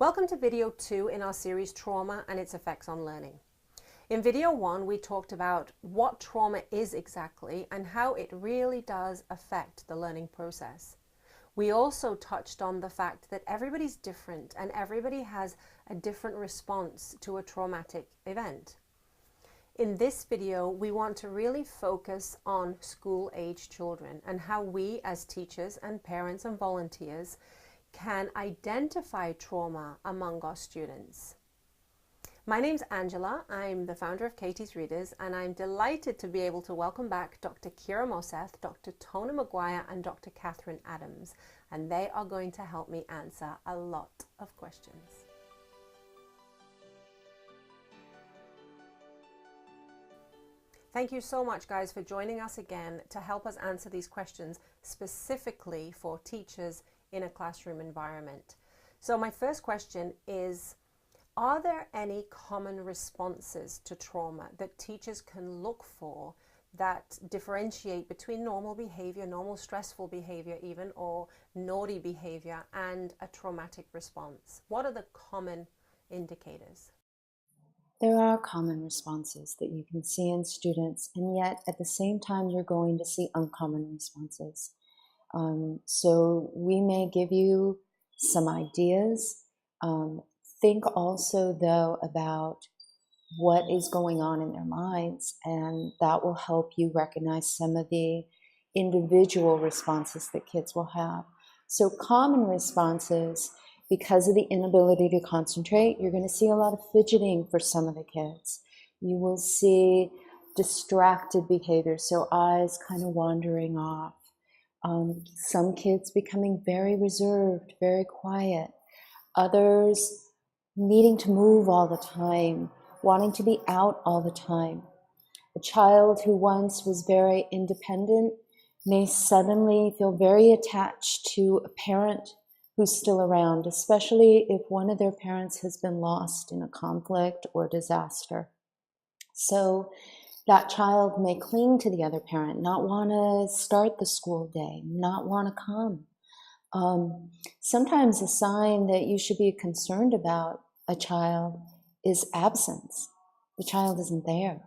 Welcome to video 2 in our series Trauma and its Effects on Learning. In video 1, we talked about what trauma is exactly and how it really does affect the learning process. We also touched on the fact that everybody's different and everybody has a different response to a traumatic event. In this video, we want to really focus on school-age children and how we as teachers and parents and volunteers can identify trauma among our students. My name's Angela. I'm the founder of Katie's Readers, and I'm delighted to be able to welcome back Dr. Kira Moseth, Dr. Tona Maguire, and Dr. Catherine Adams, and they are going to help me answer a lot of questions. Thank you so much, guys, for joining us again to help us answer these questions specifically for teachers in a classroom environment. So my first question is, are there any common responses to trauma that teachers can look for that differentiate between normal behavior, normal stressful behavior even, or naughty behavior, and a traumatic response? What are the common indicators? There are common responses that you can see in students, and yet at the same time you're going to see uncommon responses. So we may give you some ideas. Think also, though, about what is going on in their minds, and that will help you recognize some of the individual responses that kids will have. So common responses, because of the inability to concentrate, you're going to see a lot of fidgeting for some of the kids. You will see distracted behavior, so eyes kind of wandering off. Some kids becoming very reserved, very quiet. Others needing to move all the time, wanting to be out all the time. A child who once was very independent may suddenly feel very attached to a parent who's still around, especially if one of their parents has been lost in a conflict or disaster. So that child may cling to the other parent, not want to start the school day, not want to come. Sometimes a sign that you should be concerned about a child is absence. The child isn't there.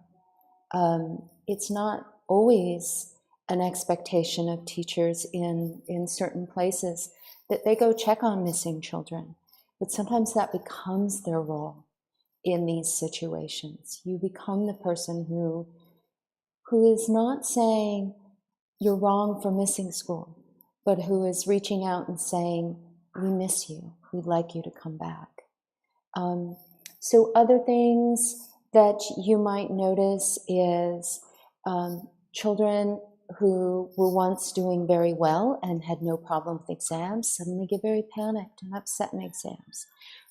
It's not always an expectation of teachers in certain places that they go check on missing children, but sometimes that becomes their role in these situations. You become the person who is not saying you're wrong for missing school, but who is reaching out and saying, we miss you, we'd like you to come back. So other things that you might notice is children who were once doing very well and had no problem with exams suddenly get very panicked and upset in exams.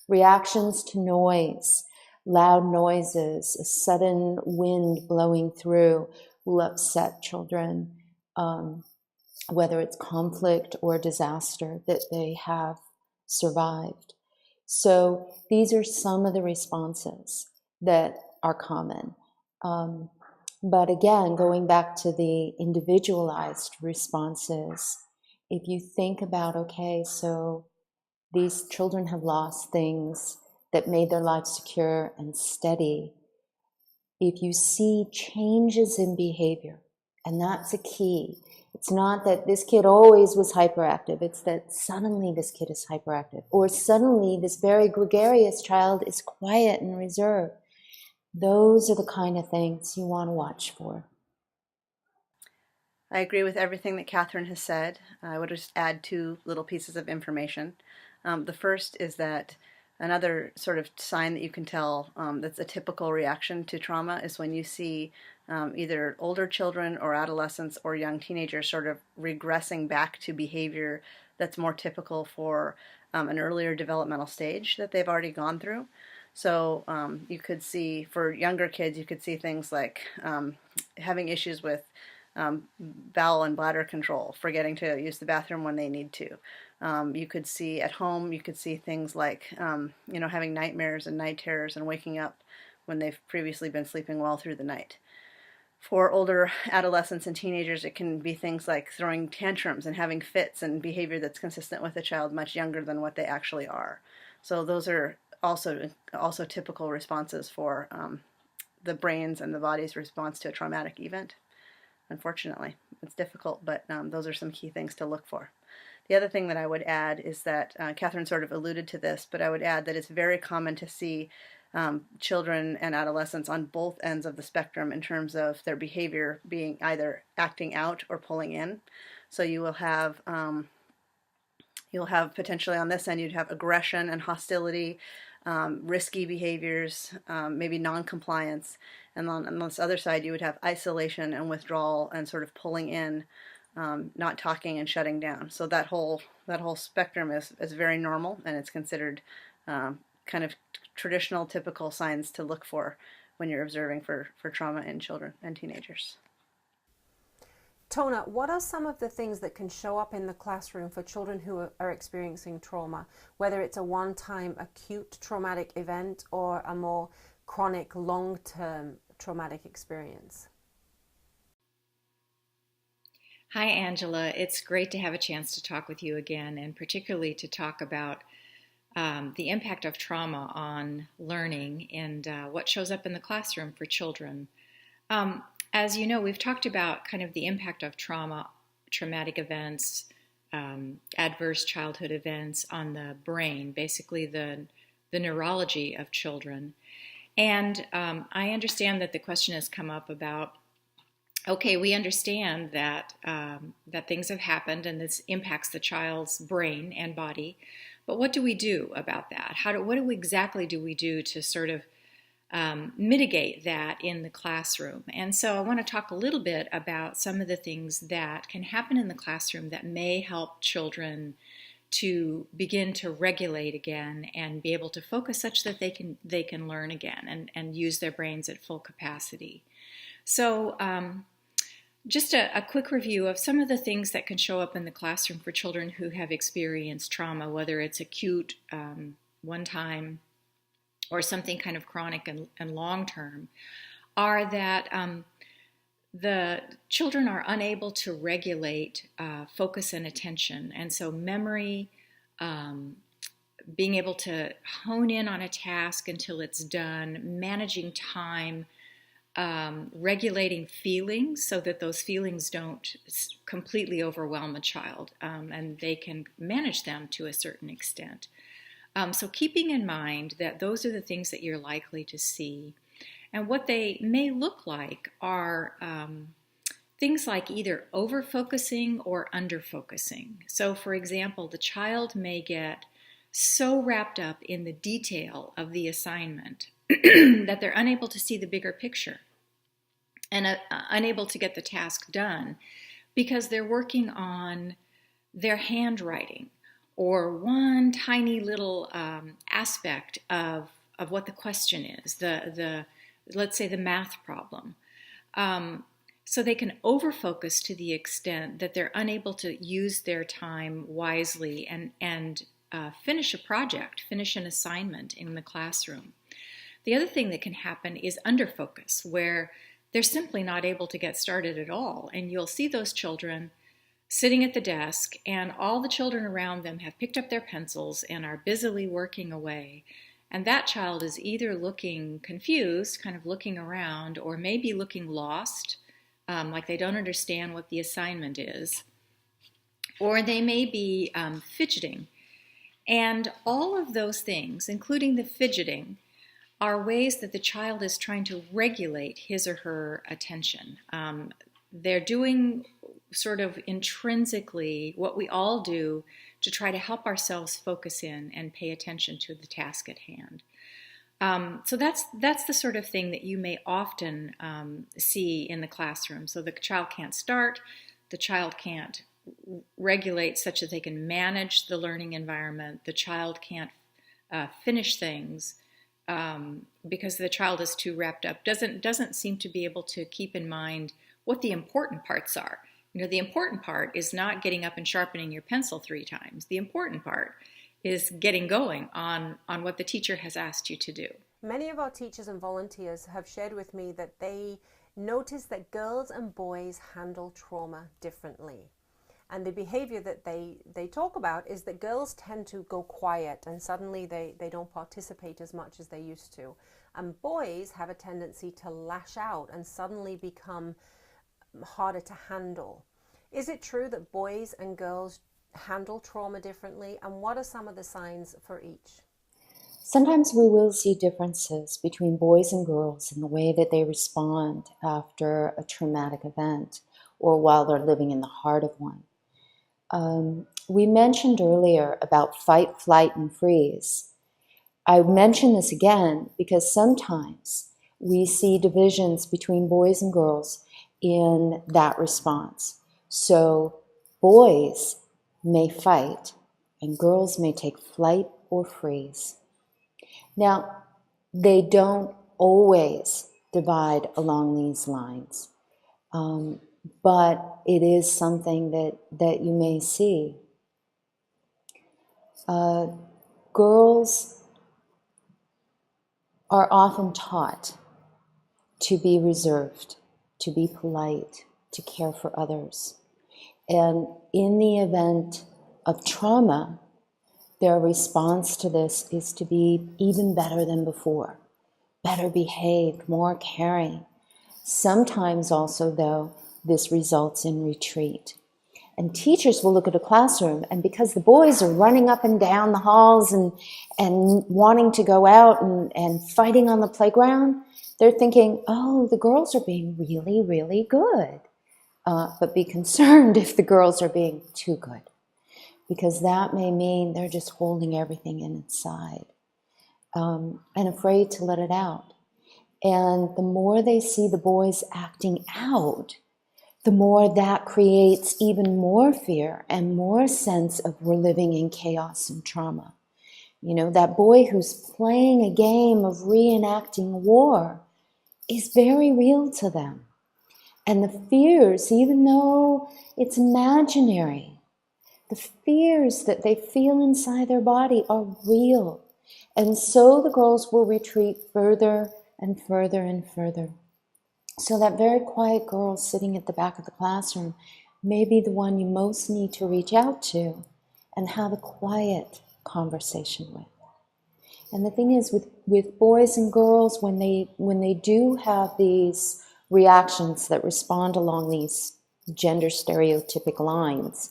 Reactions to noise, loud noises, a sudden wind blowing through will upset children, whether it's conflict or disaster that they have survived. So these are some of the responses that are common. But again, going back to the individualized responses, if you think about, okay, so these children have lost things that made their lives secure and steady. If you see changes in behavior, and that's a key. It's not that this kid always was hyperactive. It's that suddenly this kid is hyperactive, or suddenly this very gregarious child is quiet and reserved. Those are the kind of things you want to watch for. I agree with everything that Catherine has said. I would just add two little pieces of information. The first is that another sort of sign that you can tell that's a typical reaction to trauma is when you see either older children or adolescents or young teenagers sort of regressing back to behavior that's more typical for an earlier developmental stage that they've already gone through. So you could see, for younger kids, you could see things like having issues with bowel and bladder control, forgetting to use the bathroom when they need to. You could see at home, you could see things like, having nightmares and night terrors and waking up when they've previously been sleeping well through the night. For older adolescents and teenagers, it can be things like throwing tantrums and having fits and behavior that's consistent with a child much younger than what they actually are. So those are also typical responses for the brain's and the body's response to a traumatic event. Unfortunately, it's difficult, but those are some key things to look for. The other thing that I would add is that Catherine sort of alluded to this, but I would add that it's very common to see children and adolescents on both ends of the spectrum in terms of their behavior being either acting out or pulling in. So you'll have potentially on this end, you'd have aggression and hostility, risky behaviors, maybe non-compliance. And on this other side, you would have isolation and withdrawal and sort of pulling in, not talking and shutting down. So that whole spectrum is very normal, and it's considered kind of traditional, typical signs to look for when you're observing for trauma in children and teenagers. Tona, what are some of the things that can show up in the classroom for children who are experiencing trauma, whether it's a one-time acute traumatic event or a more chronic, long-term traumatic experience? Hi, Angela. It's great to have a chance to talk with you again, and particularly to talk about the impact of trauma on learning and what shows up in the classroom for children. As you know, we've talked about kind of the impact of trauma, traumatic events, adverse childhood events on the brain, basically the neurology of children. And I understand that the question has come up about, okay, we understand that that things have happened and this impacts the child's brain and body, but what do we do about that? What exactly do we do to sort of mitigate that in the classroom? And so I want to talk a little bit about some of the things that can happen in the classroom that may help children to begin to regulate again and be able to focus such that they can learn again and use their brains at full capacity. So just a quick review of some of the things that can show up in the classroom for children who have experienced trauma, whether it's acute, one time, or something kind of chronic and long-term, are that the children are unable to regulate focus and attention. And so memory, being able to hone in on a task until it's done, managing time, regulating feelings so that those feelings don't completely overwhelm a child, and they can manage them to a certain extent. So keeping in mind that those are the things that you're likely to see. And what they may look like are things like either over-focusing or under-focusing. So for example, the child may get so wrapped up in the detail of the assignment that they're unable to see the bigger picture and unable to get the task done because they're working on their handwriting or one tiny little aspect of what the question is, let's say the math problem. So they can over-focus to the extent that they're unable to use their time wisely and finish a project, finish an assignment in the classroom. The other thing that can happen is under-focus, where they're simply not able to get started at all. And you'll see those children sitting at the desk, and all the children around them have picked up their pencils and are busily working away. And that child is either looking confused, kind of looking around, or maybe looking lost, like they don't understand what the assignment is. Or they may be fidgeting. And all of those things, including the fidgeting, are ways that the child is trying to regulate his or her attention. They're doing sort of intrinsically what we all do to try to help ourselves focus in and pay attention to the task at hand. So that's the sort of thing that you may often see in the classroom. So the child can't start, the child can't regulate such that they can manage the learning environment, the child can't finish things because the child is too wrapped up, doesn't seem to be able to keep in mind what the important parts are. You know, the important part is not getting up and sharpening your pencil 3 times. The important part is getting going on what the teacher has asked you to do. Many of our teachers and volunteers have shared with me that they notice that girls and boys handle trauma differently. And the behavior that they talk about is that girls tend to go quiet and suddenly they don't participate as much as they used to. And boys have a tendency to lash out and suddenly become harder to handle. Is it true that boys and girls handle trauma differently? And what are some of the signs for each? Sometimes we will see differences between boys and girls in the way that they respond after a traumatic event or while they're living in the heart of one. We mentioned earlier about fight, flight, and freeze. I mention this again because sometimes we see divisions between boys and girls in that response. So boys may fight and girls may take flight or freeze. Now, they don't always divide along these lines, but it is something that you may see. Girls are often taught to be reserved, to be polite, to care for others. And in the event of trauma, their response to this is to be even better than before, better behaved, more caring. Sometimes also, though, this results in retreat. And teachers will look at a classroom, and because the boys are running up and down the halls and wanting to go out and fighting on the playground, they're thinking, oh, the girls are being really, really good. But be concerned if the girls are being too good, because that may mean they're just holding everything inside and afraid to let it out. And the more they see the boys acting out, the more that creates even more fear and more sense of we're living in chaos and trauma. You know, that boy who's playing a game of reenacting war is very real to them. And the fears, even though it's imaginary, the fears that they feel inside their body are real. And so the girls will retreat further and further and further. So that very quiet girl sitting at the back of the classroom may be the one you most need to reach out to and have a quiet conversation with. And the thing is, with boys and girls, when they do have these reactions that respond along these gender stereotypic lines,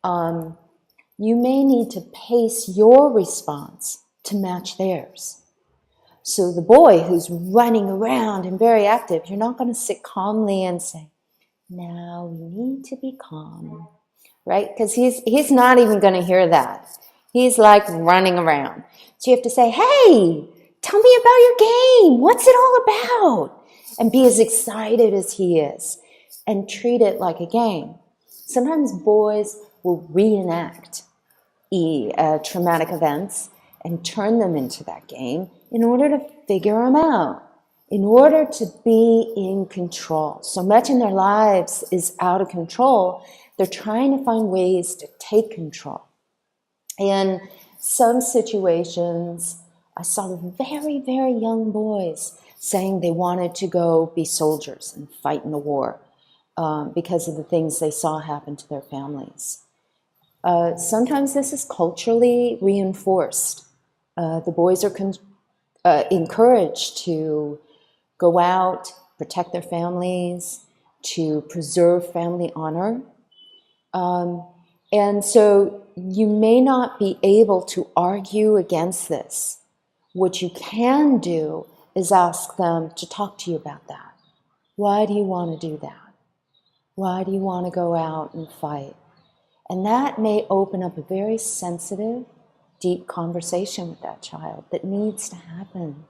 you may need to pace your response to match theirs. So the boy who's running around and very active, you're not going to sit calmly and say, now we need to be calm, right? Because he's not even going to hear that. He's like running around. So you have to say, hey, tell me about your game. What's it all about? And be as excited as he is and treat it like a game. Sometimes boys will reenact traumatic events and turn them into that game in order to figure them out, in order to be in control. So much in their lives is out of control. They're trying to find ways to take control. In some situations, I saw very, very young boys saying they wanted to go be soldiers and fight in the war because of the things they saw happen to their families. Sometimes this is culturally reinforced. The boys are encouraged to go out, protect their families, to preserve family honor. And so you may not be able to argue against this. What you can do is ask them to talk to you about that. Why do you want to do that? Why do you want to go out and fight? And that may open up a very sensitive, deep conversation with that child that needs to happen.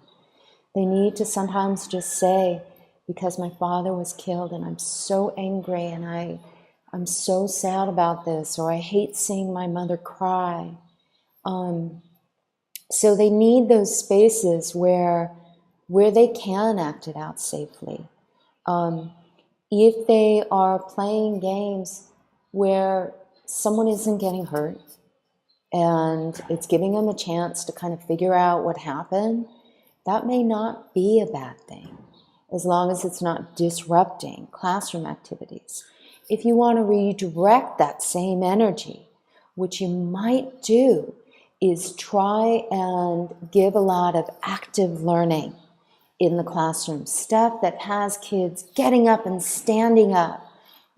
They need to sometimes just say, because my father was killed and I'm so angry and I'm so sad about this, or I hate seeing my mother cry. So they need those spaces where they can act it out safely. If they are playing games where someone isn't getting hurt and it's giving them a chance to kind of figure out what happened, that may not be a bad thing, as long as it's not disrupting classroom activities. If you want to redirect that same energy, what you might do is try and give a lot of active learning in the classroom, stuff that has kids getting up and standing up,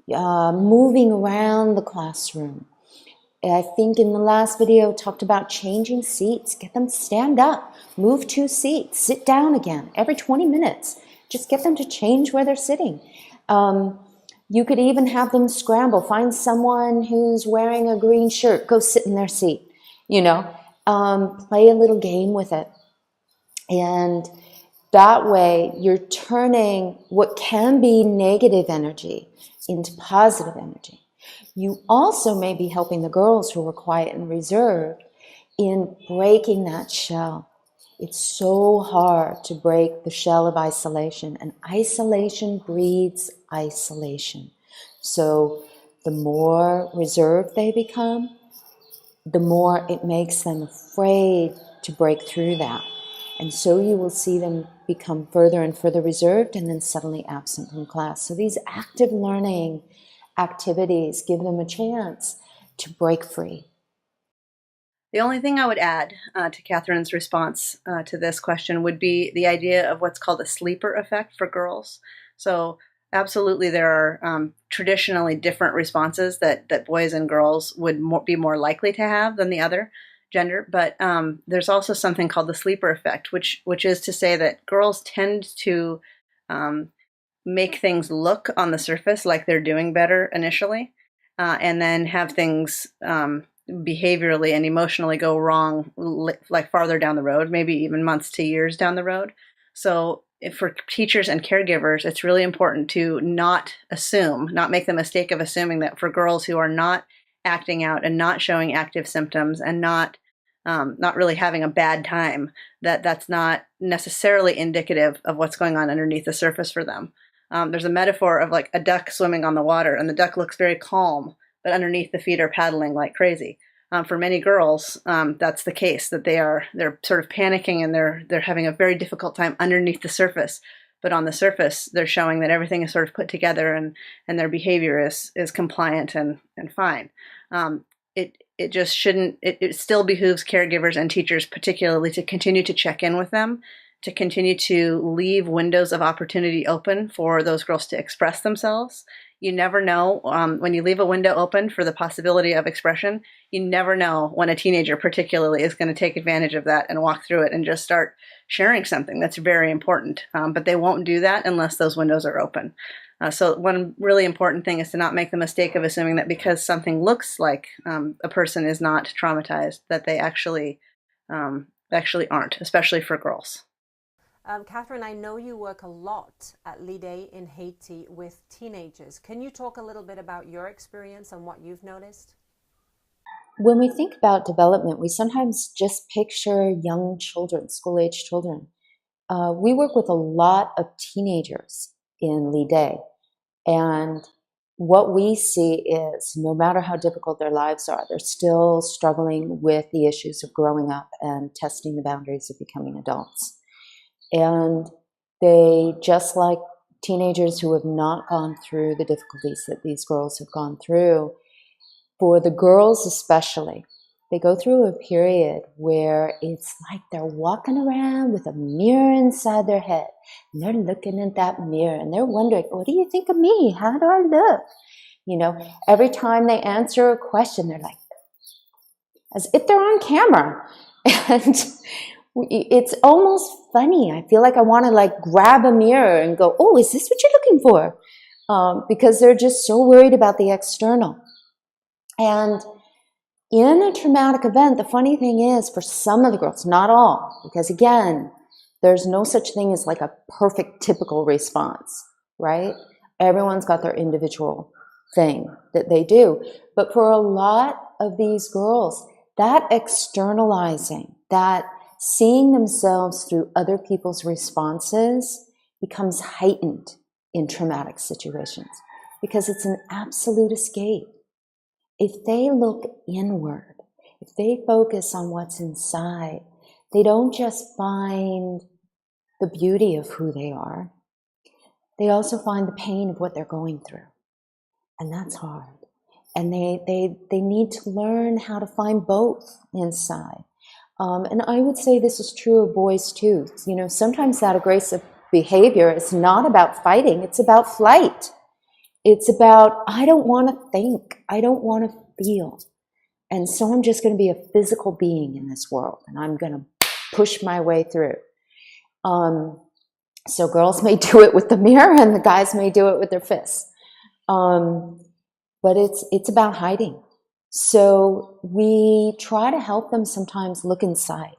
moving around the classroom. I think in the last video talked about changing seats. Get them to stand up, move 2 seats, sit down again every 20 minutes. Just get them to change where they're sitting. You could even have them scramble. Find someone who's wearing a green shirt. Go sit in their seat. Play a little game with it. And that way you're turning what can be negative energy into positive energy. You also may be helping the girls who are quiet and reserved in breaking that shell. It's so hard to break the shell of isolation, and isolation breeds isolation. So the more reserved they become, the more it makes them afraid to break through that. And so you will see them become further and further reserved and then suddenly absent from class. So these active learning activities give them a chance to break free. The only thing I would add to Catherine's response to this question would be the idea of what's called a sleeper effect for girls. So absolutely there are traditionally different responses that boys and girls would be more likely to have than the other gender, but there's also something called the sleeper effect, which is to say that girls tend to make things look on the surface like they're doing better initially, and then have things behaviorally and emotionally go wrong like farther down the road, maybe even months to years down the road. So for teachers and caregivers, it's really important to not make the mistake of assuming that for girls who are not acting out and not showing active symptoms and not really having a bad time, that's not necessarily indicative of what's going on underneath the surface for them. There's a metaphor of like a duck swimming on the water, and the duck looks very calm, but underneath the feet are paddling like crazy. For many girls, that's the case, that they're sort of panicking and they're having a very difficult time underneath the surface. But on the surface, they're showing that everything is sort of put together and their behavior is compliant and fine. It just shouldn't. It still behooves caregivers and teachers particularly to continue to check in with them, to continue to leave windows of opportunity open for those girls to express themselves. You never know, when you leave a window open for the possibility of expression, you never know when a teenager particularly is going to take advantage of that and walk through it and just start sharing something that's very important. But they won't do that unless those windows are open. So one really important thing is to not make the mistake of assuming that because something looks like a person is not traumatized, that they actually aren't, especially for girls. Catherine, I know you work a lot at Lide in Haiti with teenagers. Can you talk a little bit about your experience and what you've noticed? When we think about development, we sometimes just picture young children, school-age children. We work with a lot of teenagers in Lide, and what we see is no matter how difficult their lives are, they're still struggling with the issues of growing up and testing the boundaries of becoming adults. And they, just like teenagers who have not gone through the difficulties that these girls have gone through, for the girls especially, they go through a period where it's like they're walking around with a mirror inside their head. And they're looking at that mirror and they're wondering, what do you think of me? How do I look? Every time they answer a question, they're like, as if they're on camera. And it's almost funny. I feel like I want to grab a mirror and go, oh, is this what you're looking for? Because they're just so worried about the external. And in a traumatic event, the funny thing is for some of the girls, not all, because again, there's no such thing as a perfect typical response, right? Everyone's got their individual thing that they do. But for a lot of these girls, that externalizing, that seeing themselves through other people's responses becomes heightened in traumatic situations because it's an absolute escape. If they look inward, if they focus on what's inside, they don't just find the beauty of who they are, they also find the pain of what they're going through. And that's hard. And they need to learn how to find both inside. And I would say this is true of boys too. You know, sometimes that aggressive behavior is not about fighting, it's about flight. It's about, I don't want to think, I don't want to feel. And so I'm just going to be a physical being in this world, and I'm going to push my way through. So girls may do it with the mirror, and the guys may do it with their fists. But it's about hiding. So we try to help them sometimes look inside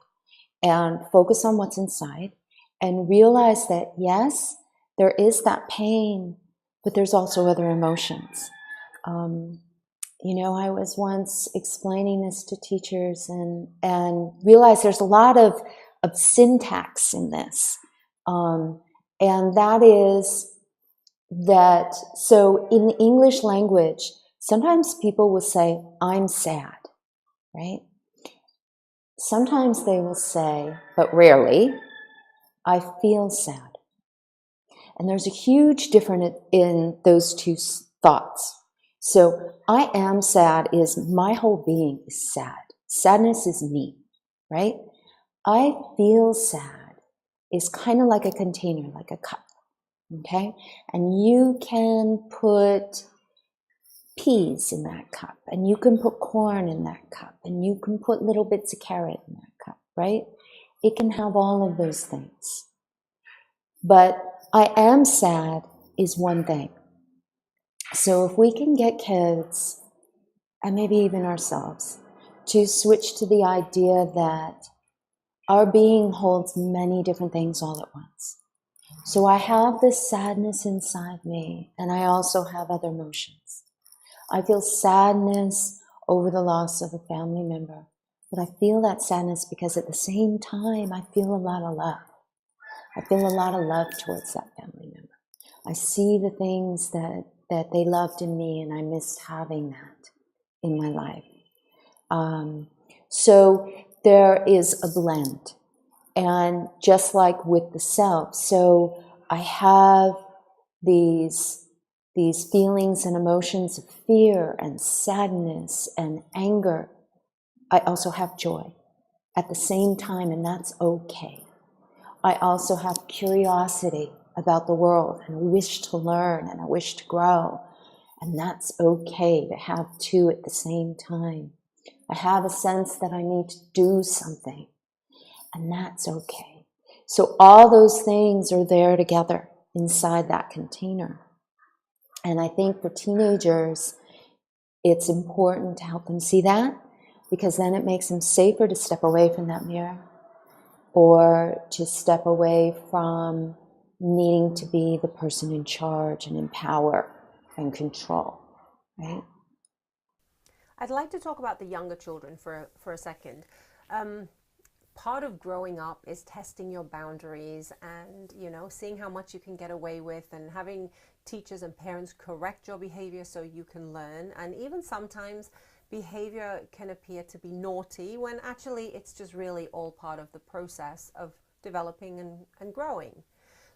and focus on what's inside and realize that, yes, there is that pain, but there's also other emotions. You know, I was once explaining this to teachers and realized there's a lot of syntax in this. And that is that, so in the English language, sometimes people will say, I'm sad, right? Sometimes they will say, but rarely, I feel sad. And there's a huge difference in those two thoughts. So I am sad is my whole being is sad. Sadness is me, right? I feel sad is kind of like a container, like a cup, okay? And you can put peas in that cup, and you can put corn in that cup, and you can put little bits of carrot in that cup, right? It can have all of those things. But I am sad is one thing. So if we can get kids, and maybe even ourselves, to switch to the idea that our being holds many different things all at once. So I have this sadness inside me, and I also have other emotions. I feel sadness over the loss of a family member, but I feel that sadness because at the same time, I feel a lot of love. I feel a lot of love towards that family member. I see the things that they loved in me, and I missed having that in my life. So there is a blend. And just like with the self, so I have these feelings and emotions of fear and sadness and anger. I also have joy at the same time, and that's okay. I also have curiosity about the world and a wish to learn and a wish to grow, and that's okay to have two at the same time. I have a sense that I need to do something, and that's okay. So all those things are there together inside that container. And I think for teenagers, it's important to help them see that, because then it makes them safer to step away from that mirror or to step away from needing to be the person in charge and in power and control, right? I'd like to talk about the younger children for a second. Part of growing up is testing your boundaries and, you know, seeing how much you can get away with, and having teachers and parents correct your behavior so you can learn. And even sometimes behavior can appear to be naughty when actually it's just really all part of the process of developing and growing.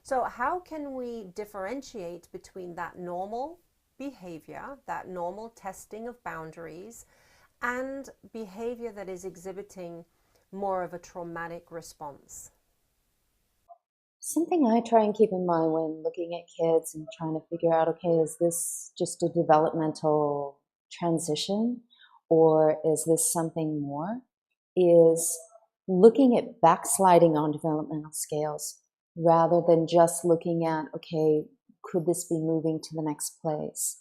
So how can we differentiate between that normal behavior, that normal testing of boundaries, and behavior that is exhibiting more of a traumatic response? Something I try and keep in mind when looking at kids and trying to figure out, okay, is this just a developmental transition or is this something more, is looking at backsliding on developmental scales rather than just looking at, okay, could this be moving to the next place?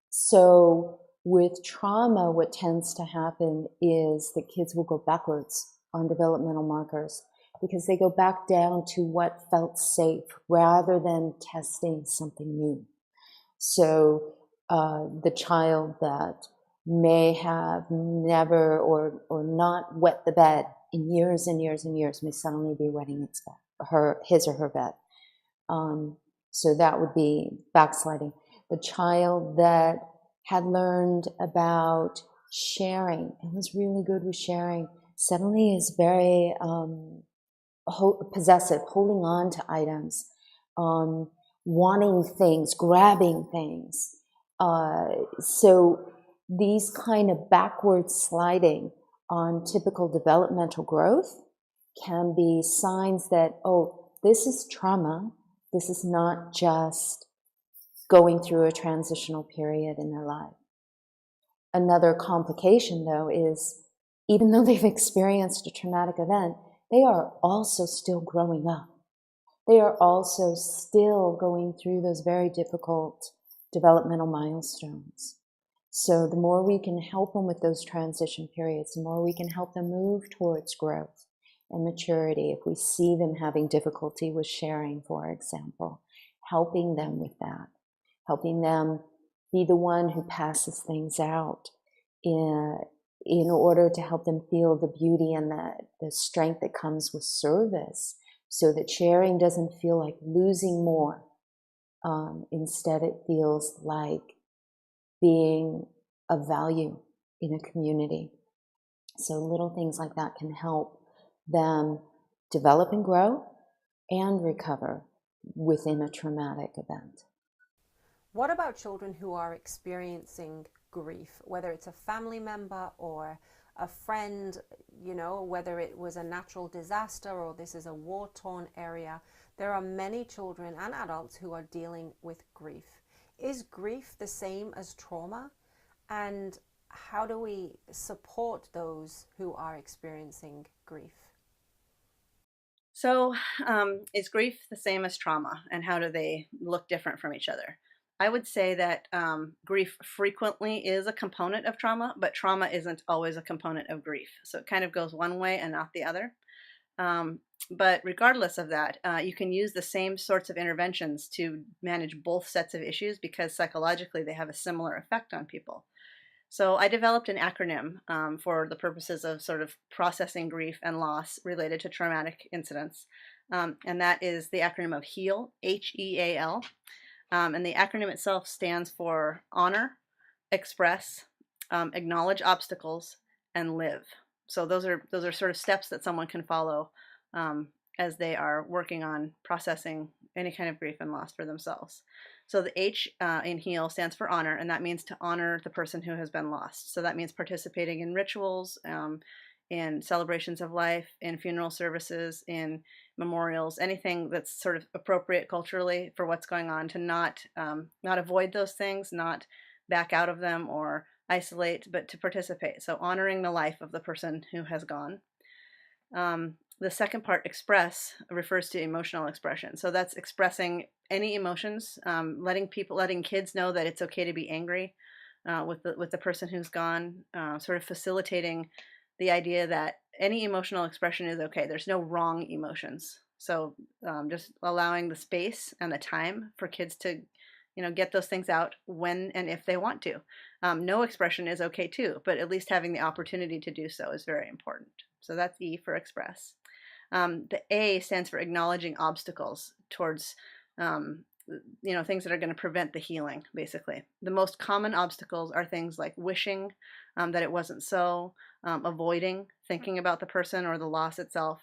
So with trauma, what tends to happen is that kids will go backwards on developmental markers because they go back down to what felt safe rather than testing something new. So the child that may have never or not wet the bed in years and years and years may suddenly be wetting its bed, his or her bed. So that would be backsliding. The child that had learned about sharing and was really good with sharing suddenly is very possessive, holding on to items, wanting things, grabbing things. So these kind of backward sliding on typical developmental growth can be signs that, oh, this is trauma. This is not just going through a transitional period in their life. Another complication, though, is even though they've experienced a traumatic event, they are also still growing up. They are also still going through those very difficult developmental milestones. So the more we can help them with those transition periods, the more we can help them move towards growth and maturity. If we see them having difficulty with sharing, for example, helping them with that, helping them be the one who passes things out in order to help them feel the beauty and the strength that comes with service, so that sharing doesn't feel like losing more. Instead, it feels like being of value in a community. So little things like that can help them develop and grow and recover within a traumatic event. What about children who are experiencing grief, whether it's a family member or a friend, whether it was a natural disaster or this is a war-torn area? There are many children and adults who are dealing with grief. Is grief the same as trauma? And how do we support those who are experiencing grief? So, is grief the same as trauma, and how do they look different from each other? I would say that grief frequently is a component of trauma, but trauma isn't always a component of grief. So it kind of goes one way and not the other. But regardless of that, you can use the same sorts of interventions to manage both sets of issues, because psychologically they have a similar effect on people. So I developed an acronym for the purposes of sort of processing grief and loss related to traumatic incidents. And that is the acronym of HEAL, HEAL. And the acronym itself stands for honor, express, acknowledge obstacles, and live. So those are sort of steps that someone can follow as they are working on processing any kind of grief and loss for themselves. So the H in HEAL stands for honor, and that means to honor the person who has been lost. So that means participating in rituals, in celebrations of life, in funeral services, in memorials, anything that's sort of appropriate culturally for what's going on, to not avoid those things, not back out of them or isolate, but to participate. So honoring the life of the person who has gone. The second part, express, refers to emotional expression. So that's expressing any emotions, letting kids know that it's okay to be angry with the person who's gone, sort of facilitating the idea that any emotional expression is okay. There's no wrong emotions. So just allowing the space and the time for kids to, get those things out when and if they want to. No expression is okay too, but at least having the opportunity to do so is very important. So that's E for express. The A stands for acknowledging obstacles towards, things that are going to prevent the healing, basically. The most common obstacles are things like wishing that it wasn't so, avoiding thinking about the person or the loss itself,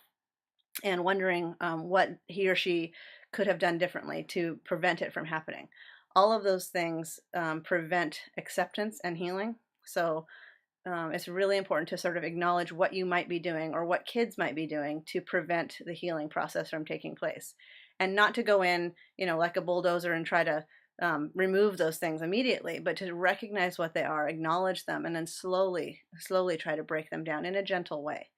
and wondering what he or she could have done differently to prevent it from happening. All of those things prevent acceptance and healing. So it's really important to sort of acknowledge what you might be doing or what kids might be doing to prevent the healing process from taking place, and not to go in, like a bulldozer and try to remove those things immediately, but to recognize what they are, acknowledge them, and then slowly try to break them down in a gentle way,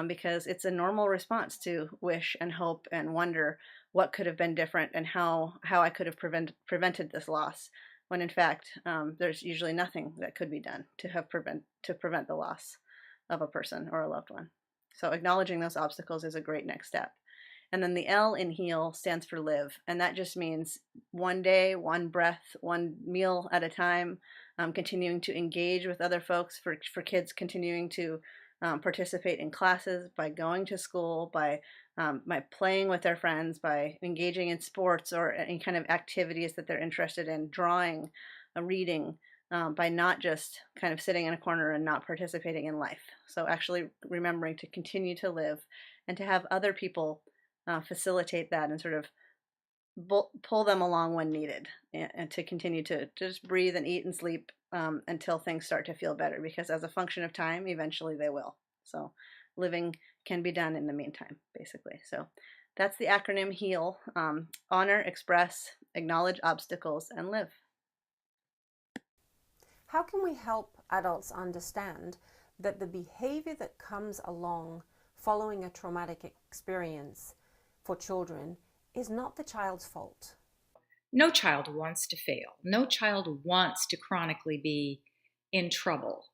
because it's a normal response to wish and hope and wonder what could have been different and how I could have prevented this loss, when in fact there's usually nothing that could be done to prevent the loss of a person or a loved one. So acknowledging those obstacles is a great next step. And then the L in HEAL stands for live, and that just means one day, one breath, one meal at a time, continuing to engage with other folks, for kids continuing to participate in classes, by going to school, by playing with their friends, by engaging in sports or any kind of activities that they're interested in, drawing, reading, by not just kind of sitting in a corner and not participating in life. So actually remembering to continue to live and to have other people facilitate that and sort of pull them along when needed, and to continue to just breathe and eat and sleep until things start to feel better, because as a function of time, eventually they will. So living can be done in the meantime, basically. So that's the acronym HEAL: honor, express, acknowledge obstacles, and live. How can we help adults understand that the behavior that comes along following a traumatic experience for children is not the child's fault? No child wants to fail. No child wants to chronically be in trouble.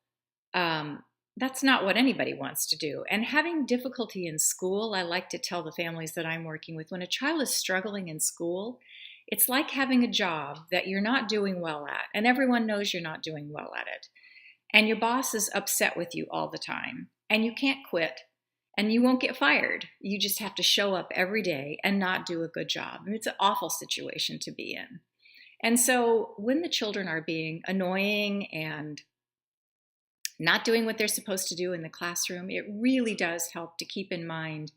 That's not what anybody wants to do. And having difficulty in school, I like to tell the families that I'm working with, when a child is struggling in school, it's like having a job that you're not doing well at, and everyone knows you're not doing well at it. And your boss is upset with you all the time, and you can't quit, and you won't get fired. You just have to show up every day and not do a good job. I mean, it's an awful situation to be in. And so when the children are being annoying and not doing what they're supposed to do in the classroom, it really does help to keep in mind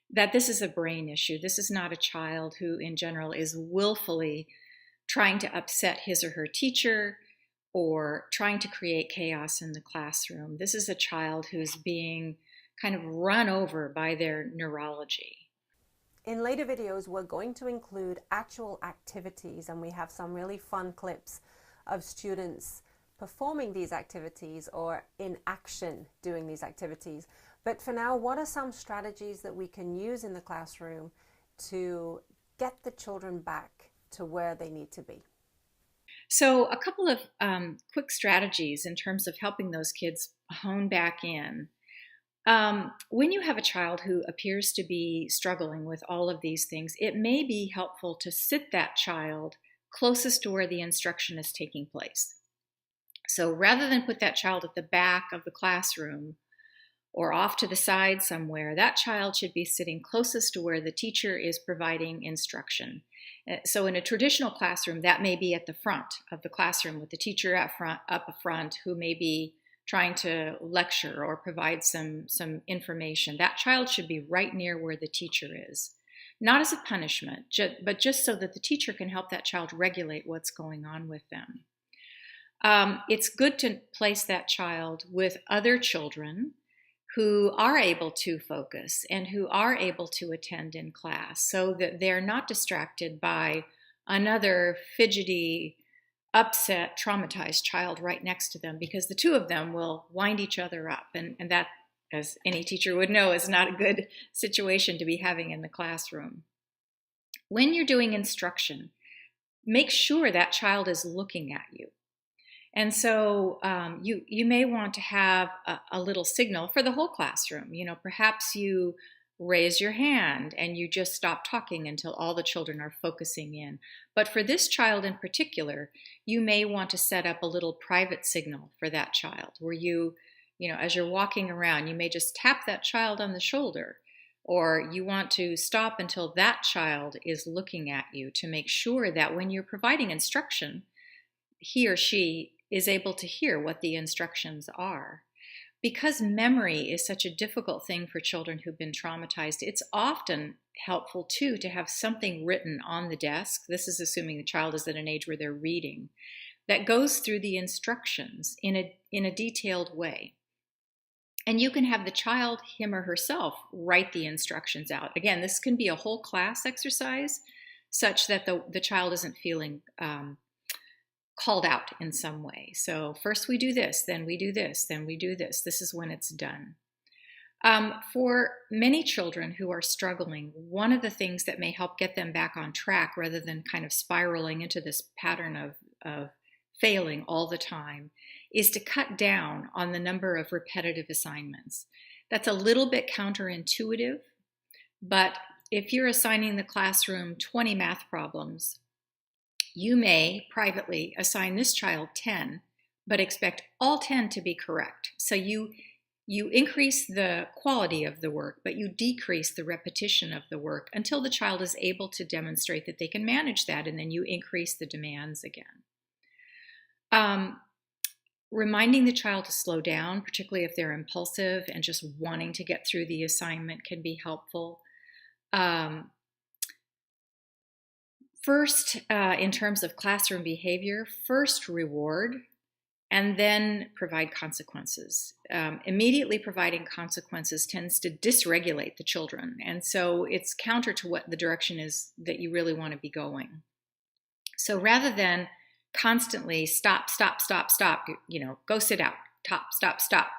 that this is a brain issue. This is not a child who, in general, is willfully trying to upset his or her teacher or trying to create chaos in the classroom. This is a child who's being kind of run over by their neurology. In later videos, we're going to include actual activities, and we have some really fun clips of students performing these activities or in action doing these activities. But for now, what are some strategies that we can use in the classroom to get the children back to where they need to be? So a couple of quick strategies in terms of helping those kids hone back in. When you have a child who appears to be struggling with all of these things, it may be helpful to sit that child closest to where the instruction is taking place. So rather than put that child at the back of the classroom or off to the side somewhere, that child should be sitting closest to where the teacher is providing instruction. So in a traditional classroom, that may be at the front of the classroom with the teacher up front who may be trying to lecture or provide some information. That child should be right near where the teacher is. Not as a punishment, but just so that the teacher can help that child regulate what's going on with them. It's good to place that child with other children who are able to focus and who are able to attend in class, so that they're not distracted by another fidgety, upset, traumatized child right next to them, because the two of them will wind each other up. And that, as any teacher would know, is not a good situation to be having in the classroom. When you're doing instruction, make sure that child is looking at you. And so you may want to have a little signal for the whole classroom. You know, perhaps you raise your hand and you just stop talking until all the children are focusing in. But for this child in particular, you may want to set up a little private signal for that child where you know, as you're walking around, you may just tap that child on the shoulder, or you want to stop until that child is looking at you to make sure that when you're providing instruction, he or she is able to hear what the instructions are. Because memory is such a difficult thing for children who've been traumatized, it's often helpful too to have something written on the desk. This is assuming the child is at an age where they're reading, that goes through the instructions in a detailed way. And you can have the child, him or herself, write the instructions out. Again, this can be a whole class exercise such that the child isn't feeling called out in some way. So first we do this, then we do this, then we do this. This is when it's done. For many children who are struggling, one of the things that may help get them back on track rather than kind of spiraling into this pattern of failing all the time is to cut down on the number of repetitive assignments. That's a little bit counterintuitive, but if you're assigning the classroom 20 math problems, you may privately assign this child 10, but expect all 10 to be correct. So you increase the quality of the work, but you decrease the repetition of the work until the child is able to demonstrate that they can manage that, and then you increase the demands again. Reminding the child to slow down, particularly if they're impulsive and just wanting to get through the assignment, can be helpful. First, in terms of classroom behavior, first reward and then provide consequences. Immediately providing consequences tends to dysregulate the children, and so it's counter to what the direction is that you really want to be going. So rather than constantly stop, go sit out, stop,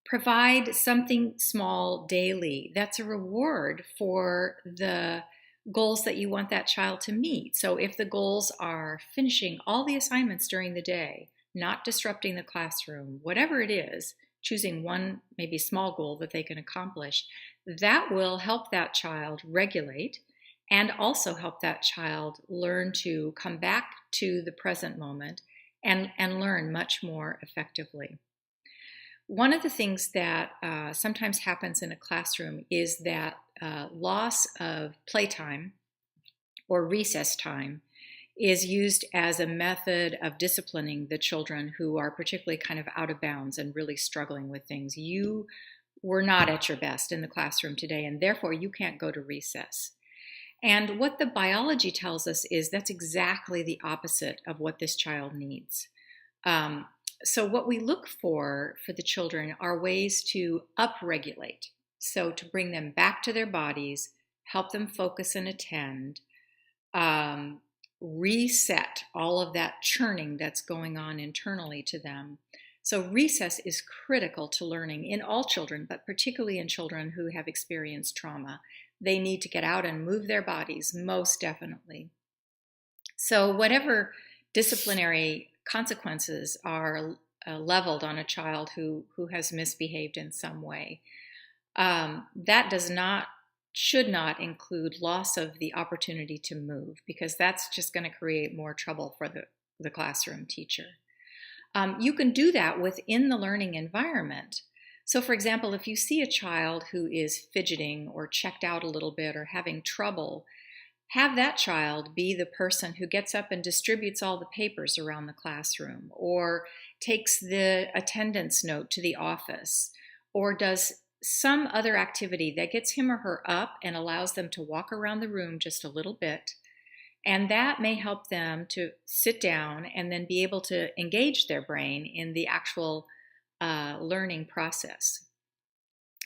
provide something small daily that's a reward for the goals that you want that child to meet. So if the goals are finishing all the assignments during the day, not disrupting the classroom, whatever it is, choosing one maybe small goal that they can accomplish, that will help that child regulate and also help that child learn to come back to the present moment and learn much more effectively. One of the things that sometimes happens in a classroom is that loss of playtime or recess time is used as a method of disciplining the children who are particularly kind of out of bounds and really struggling with things. You were not at your best in the classroom today, and therefore you can't go to recess. And what the biology tells us is that's exactly the opposite of what this child needs. So what we look for the children are ways to upregulate. So to bring them back to their bodies, help them focus and attend, reset all of that churning that's going on internally to them. So recess is critical to learning in all children, but particularly in children who have experienced trauma. They need to get out and move their bodies, most definitely. So whatever disciplinary consequences are leveled on a child who has misbehaved in some way, that should not include loss of the opportunity to move, because that's just going to create more trouble for the classroom teacher. You can do that within the learning environment. So for example, if you see a child who is fidgeting or checked out a little bit or having trouble, have that child be the person who gets up and distributes all the papers around the classroom, or takes the attendance note to the office, or does some other activity that gets him or her up and allows them to walk around the room just a little bit. And that may help them to sit down and then be able to engage their brain in the actual learning process.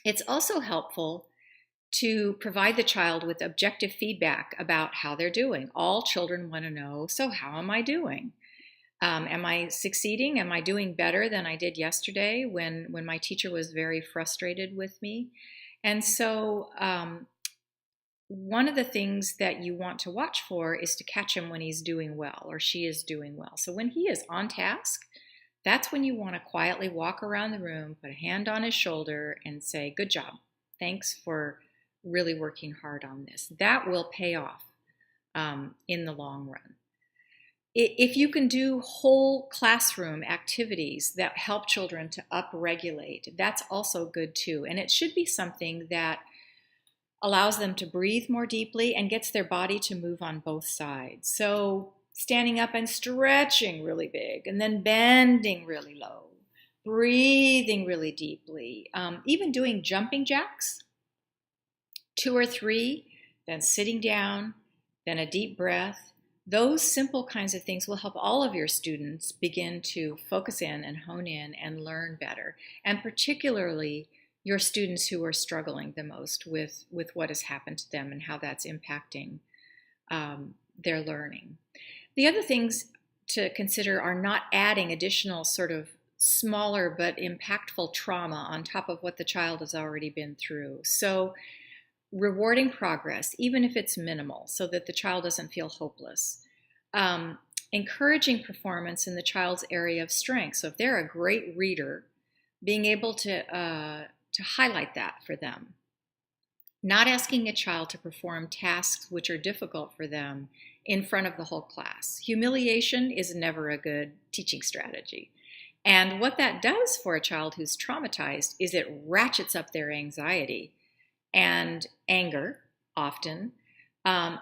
It's also helpful to provide the child with objective feedback about how they're doing. All children want to know, so how am I doing? Am I succeeding? Am I doing better than I did yesterday when my teacher was very frustrated with me? And so one of the things that you want to watch for is to catch him when he's doing well or she is doing well. So when he is on task, that's when you want to quietly walk around the room, put a hand on his shoulder and say, good job. Thanks for really working hard on this. That will pay off in the long run. If you can do whole classroom activities that help children to upregulate, that's also good too. And it should be something that allows them to breathe more deeply and gets their body to move on both sides. So standing up and stretching really big, and then bending really low, breathing really deeply, even doing jumping jacks, 2 or 3, then sitting down, then a deep breath. Those simple kinds of things will help all of your students begin to focus in and hone in and learn better, and particularly your students who are struggling the most with what has happened to them and how that's impacting their learning. The other things to consider are not adding additional sort of smaller but impactful trauma on top of what the child has already been through. So rewarding progress, even if it's minimal, so that the child doesn't feel hopeless. Encouraging performance in the child's area of strength. So if they're a great reader, being able to highlight that for them. Not asking a child to perform tasks which are difficult for them in front of the whole class. Humiliation is never a good teaching strategy. And what that does for a child who's traumatized is it ratchets up their anxiety and anger often, and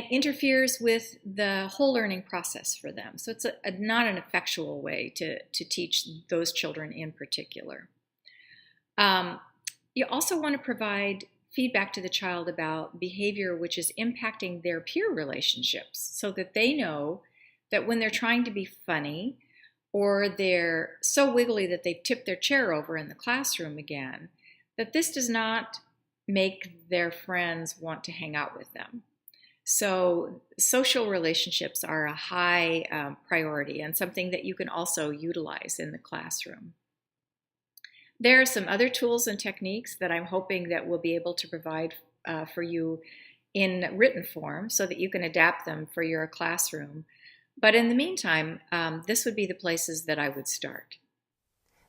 interferes with the whole learning process for them. So it's not an effectual way to teach those children in particular. You also want to provide feedback to the child about behavior which is impacting their peer relationships, so that they know that when they're trying to be funny or they're so wiggly that they've tipped their chair over in the classroom again, that this does not make their friends want to hang out with them. So social relationships are a high priority and something that you can also utilize in the classroom. There are some other tools and techniques that I'm hoping that we'll be able to provide for you in written form so that you can adapt them for your classroom. But in the meantime, this would be the places that I would start.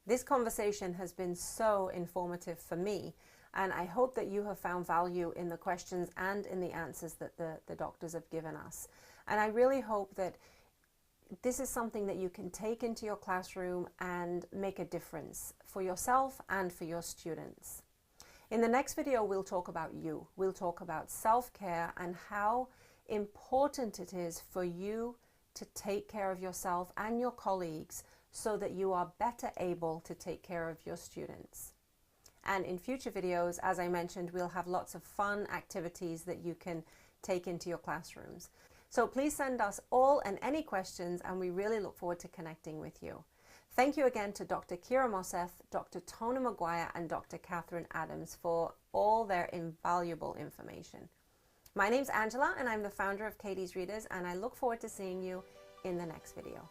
This conversation has been so informative for me, and I hope that you have found value in the questions and in the answers that the doctors have given us. And I really hope that this is something that you can take into your classroom and make a difference for yourself and for your students. In the next video, we'll talk about you. We'll talk about self-care and how important it is for you to take care of yourself and your colleagues so that you are better able to take care of your students. And in future videos, as I mentioned, we'll have lots of fun activities that you can take into your classrooms. So please send us all and any questions, and we really look forward to connecting with you. Thank you again to Dr. Kira Moseth, Dr. Tona Maguire, and Dr. Catherine Adams for all their invaluable information. My name's Angela, and I'm the founder of Katie's Readers, and I look forward to seeing you in the next video.